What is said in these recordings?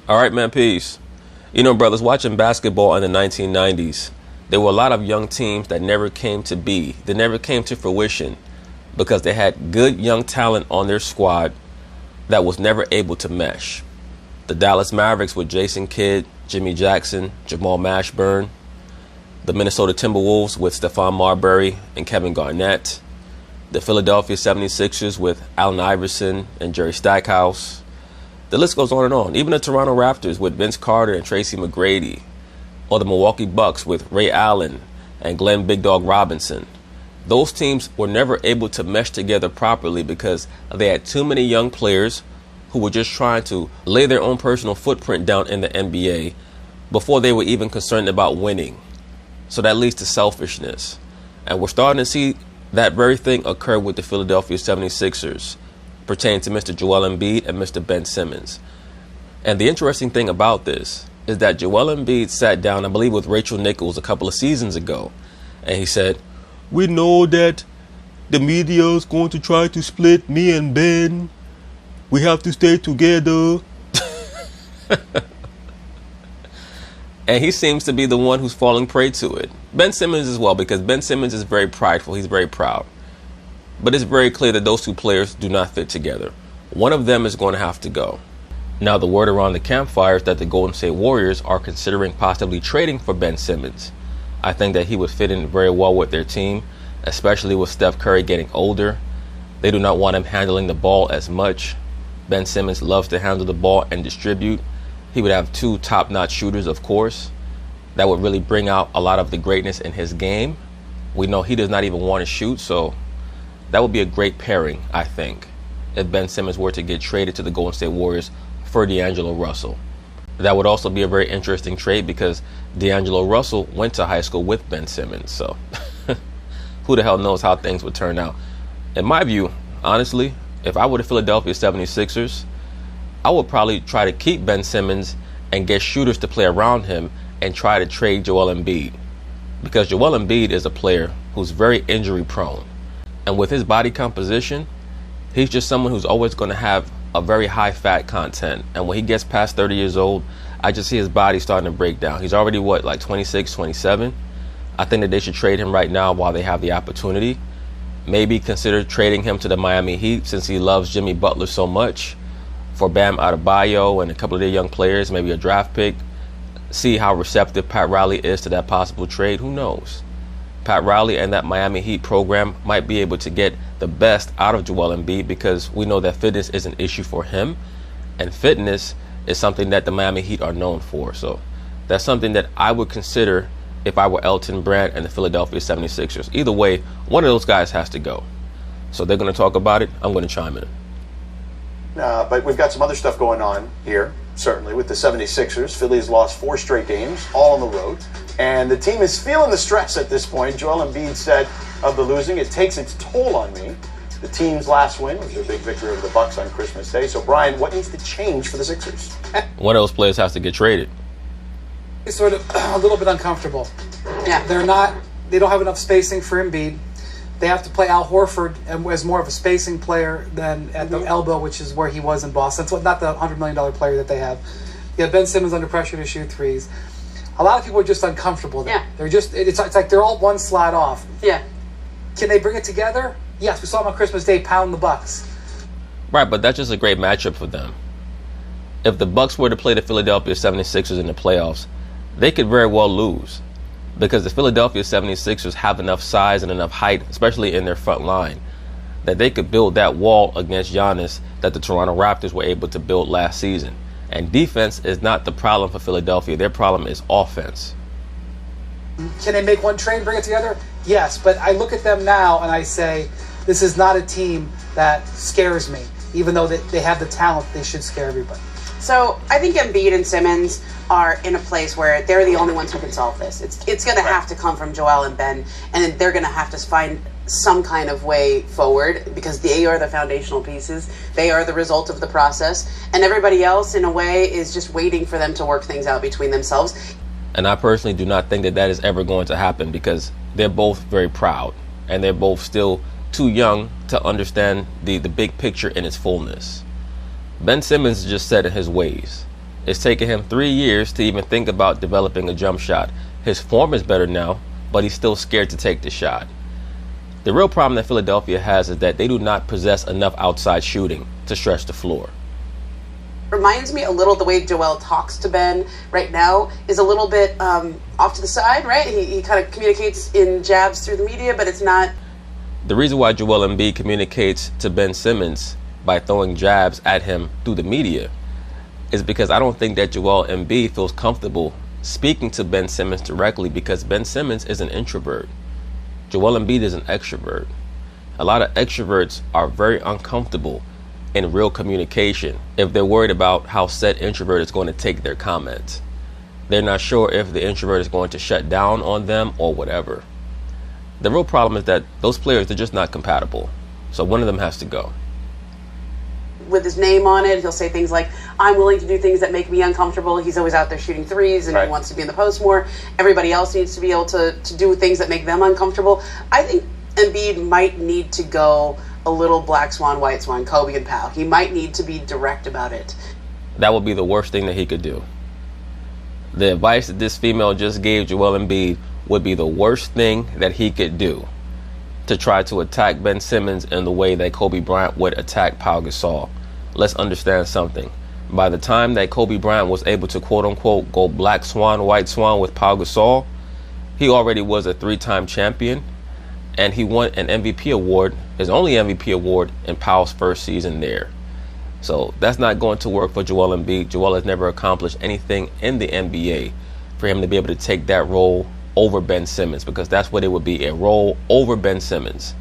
All right, man, peace. You know, brothers, watching basketball in the 1990s, there were a lot of young teams that never came to be. They never came to fruition because they had good young talent on their squad that was never able to mesh. The Dallas Mavericks with Jason Kidd, Jimmy Jackson, Jamal Mashburn. The Minnesota Timberwolves with Stephon Marbury and Kevin Garnett. The Philadelphia 76ers with Allen Iverson and Jerry Stackhouse. The list goes on and on. Even the Toronto Raptors with Vince Carter and Tracy McGrady. Or the Milwaukee Bucks with Ray Allen and Glenn Big Dog Robinson. Those teams were never able to mesh together properly because they had too many young players who were just trying to lay their own personal footprint down in the NBA before they were even concerned about winning. So that leads to selfishness. And we're starting to see that very thing occur with the Philadelphia 76ers pertaining to Mr. Joel Embiid and Mr. Ben Simmons. And the interesting thing about this is that Joel Embiid sat down, I believe, with Rachel Nichols a couple of seasons ago, and he said, "We know that the media is going to try to split me and Ben. We have to stay together." And he seems to be the one who's falling prey to it. Ben Simmons as well, because Ben Simmons is very prideful. He's very proud. But it's very clear that those two players do not fit together. One of them is going to have to go. Now, the word around the campfire is that the Golden State Warriors are considering possibly trading for Ben Simmons. I think that he would fit in very well with their team, especially with Steph Curry getting older. They do not want him handling the ball as much. Ben Simmons loves to handle the ball and distribute. He would have two top-notch shooters, of course. That would really bring out a lot of the greatness in his game. We know he does not even want to shoot, so that would be a great pairing, I think, if Ben Simmons were to get traded to the Golden State Warriors for D'Angelo Russell. That would also be a very interesting trade because D'Angelo Russell went to high school with Ben Simmons, so who the hell knows how things would turn out. In my view, honestly, if I were the Philadelphia 76ers, I would probably try to keep Ben Simmons and get shooters to play around him and try to trade Joel Embiid. Because Joel Embiid is a player who's very injury prone. And with his body composition, he's just someone who's always going to have a very high fat content. And when he gets past 30 years old, I just see his body starting to break down. He's already, like 26, 27? I think that they should trade him right now while they have the opportunity. Maybe consider trading him to the Miami Heat since he loves Jimmy Butler so much. For Bam Adebayo and a couple of their young players, maybe a draft pick. See how receptive Pat Riley is to that possible trade. Who knows? Pat Riley and that Miami Heat program might be able to get the best out of Joel Embiid because we know that fitness is an issue for him. And fitness is something that the Miami Heat are known for. So that's something that I would consider if I were Elton Brand and the Philadelphia 76ers. Either way, one of those guys has to go. So they're going to talk about it. I'm going to chime in. But we've got some other stuff going on here, certainly, with the 76ers. Philly's lost 4 straight games, all on the road. And the team is feeling the stress at this point. Joel Embiid said of the losing, "It takes its toll on me." The team's last win was their big victory over the Bucks on Christmas Day. So, Brian, what needs to change for the Sixers? One of those players has to get traded. It's sort of a little bit uncomfortable. Yeah. They don't have enough spacing for Embiid. They have to play Al Horford as more of a spacing player than at the elbow, which is where he was in Boston. So not the $100 million player that they have. You have Ben Simmons under pressure to shoot threes. A lot of people are just uncomfortable there. Yeah. It's like they're all one slot off. Yeah. Can they bring it together? Yes, we saw them on Christmas Day pound the Bucks. Right, but that's just a great matchup for them. If the Bucks were to play the Philadelphia 76ers in the playoffs, they could very well lose. Because the Philadelphia 76ers have enough size and enough height, especially in their front line, that they could build that wall against Giannis that the Toronto Raptors were able to build last season. And defense is not the problem for Philadelphia. Their problem is offense. Can they make one trade and bring it together? Yes, but I look at them now and I say, this is not a team that scares me. Even though they have the talent, they should scare everybody. So I think Embiid and Simmons are in a place where they're the only ones who can solve this. It's going to have to come from Joel and Ben, and they're going to have to find some kind of way forward because they are the foundational pieces. They are the result of the process, and everybody else, in a way, is just waiting for them to work things out between themselves. And I personally do not think that that is ever going to happen because they're both very proud, and they're both still too young to understand the big picture in its fullness. Ben Simmons is just set in his ways. It's taken him 3 years to even think about developing a jump shot. His form is better now, but he's still scared to take the shot. The real problem that Philadelphia has is that they do not possess enough outside shooting to stretch the floor. Reminds me a little the way Joel talks to Ben right now is a little bit off to the side, right? He kind of communicates in jabs through the media, but it's not. The reason why Joel Embiid communicates to Ben Simmons by throwing jabs at him through the media is because I don't think that Joel Embiid feels comfortable speaking to Ben Simmons directly, because Ben Simmons is an introvert. Joel Embiid is an extrovert. A lot of extroverts are very uncomfortable in real communication if they're worried about how said introvert is going to take their comments. They're not sure if the introvert is going to shut down on them or whatever. The real problem is that those players, they're just not compatible. So one of them has to go. With his name on it, he'll say things like, I'm willing to do things that make me uncomfortable. He's always out there shooting threes and Right. He wants to be in the post more. Everybody else needs to be able to do things that make them uncomfortable. I think Embiid might need to go a little black swan, white swan, Kobe and Powell. He might need to be direct about it. That would be the worst thing that he could do. The advice that this female just gave Joel Embiid would be the worst thing that he could do, to try to attack Ben Simmons in the way that Kobe Bryant would attack Pau Gasol. Let's understand something. By the time that Kobe Bryant was able to quote-unquote go black swan, white swan with Pau Gasol, he already was a 3-time champion, and he won an MVP award, his only MVP award, in Pau's first season there. So that's not going to work for Joel Embiid. Joel has never accomplished anything in the NBA for him to be able to take that role over Ben Simmons, because that's what it would be, a role over Ben Simmons.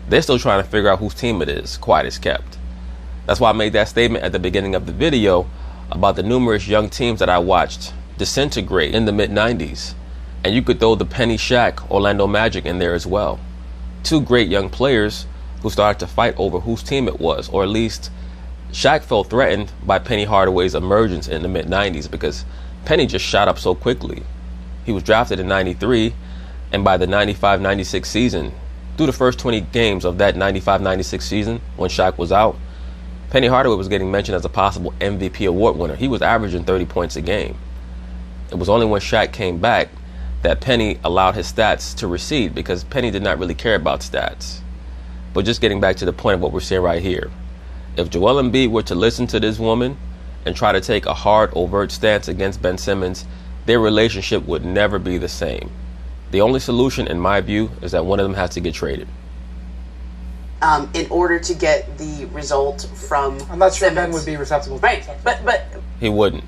They're still trying to figure out whose team it is, quiet as kept. That's why I made that statement at the beginning of the video about the numerous young teams that I watched disintegrate in the mid-90s. And you could throw the Penny Shaq Orlando Magic in there as well. 2 great young players who started to fight over whose team it was, or at least Shaq felt threatened by Penny Hardaway's emergence in the mid-90s, because Penny just shot up so quickly. He was drafted in 93, and by the 95-96 season, through the first 20 games of that 95-96 season, when Shaq was out, Penny Hardaway was getting mentioned as a possible MVP award winner. He was averaging 30 points a game. It was only when Shaq came back that Penny allowed his stats to recede, because Penny did not really care about stats. But just getting back to the point of what we're seeing right here, if Joel Embiid were to listen to this woman and try to take a hard, overt stance against Ben Simmons, their relationship would never be the same. The only solution, in my view, is that one of them has to get traded. In order to get the result from I'm not sure Simmons. Ben would be receptive. Right, but He wouldn't.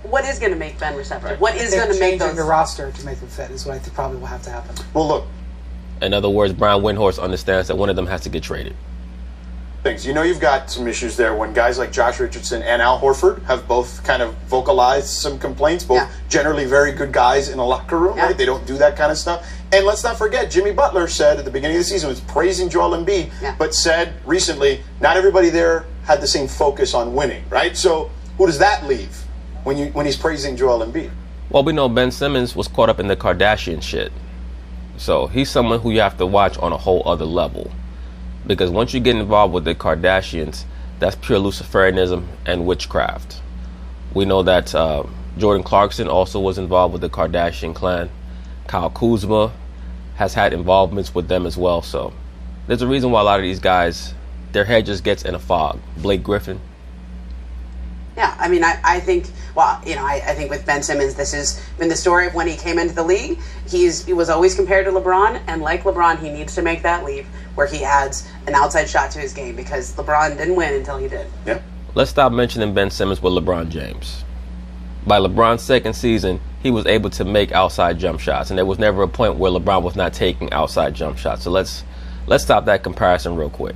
what is going to make Ben receptive? Right. What is going to make changing those? the roster to make them fit is what I think probably will have to happen. Well, look, In other words, Brian Windhorst understands that one of them has to get traded. things. You know, you've got some issues there when guys like Josh Richardson and Al Horford have both kind of vocalized some complaints, both generally very good guys in a locker room, right? They don't do that kind of stuff. And let's not forget, Jimmy Butler said at the beginning of the season, was praising Joel Embiid, but said recently, not everybody there had the same focus on winning, right? So who does that leave when he's praising Joel Embiid? Well, we know Ben Simmons was caught up in the Kardashian shit. So he's someone who you have to watch on a whole other level. Because once you get involved with the Kardashians, that's pure Luciferianism and witchcraft. We know that Jordan Clarkson also was involved with the Kardashian clan. Kyle Kuzma has had involvements with them as well. So there's a reason why a lot of these guys, their head just gets in a fog. Blake Griffin. Yeah, I mean, I think, well, you know, I think with Ben Simmons, this has been the story of when he came into the league. He was always compared to LeBron, and like LeBron, he needs to make that leap where he adds an outside shot to his game, because LeBron didn't win until he did. Yeah. Let's stop mentioning Ben Simmons with LeBron James. By LeBron's second season, he was able to make outside jump shots, and there was never a point where LeBron was not taking outside jump shots. So let's stop that comparison real quick.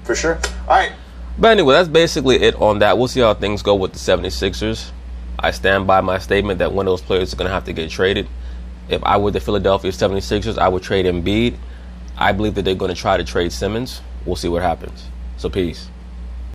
For sure. All right. But anyway, that's basically it on that. We'll see how things go with the 76ers. I stand by my statement that one of those players is going to have to get traded. If I were the Philadelphia 76ers, I would trade Embiid. I believe that they're going to try to trade Simmons. We'll see what happens. So peace.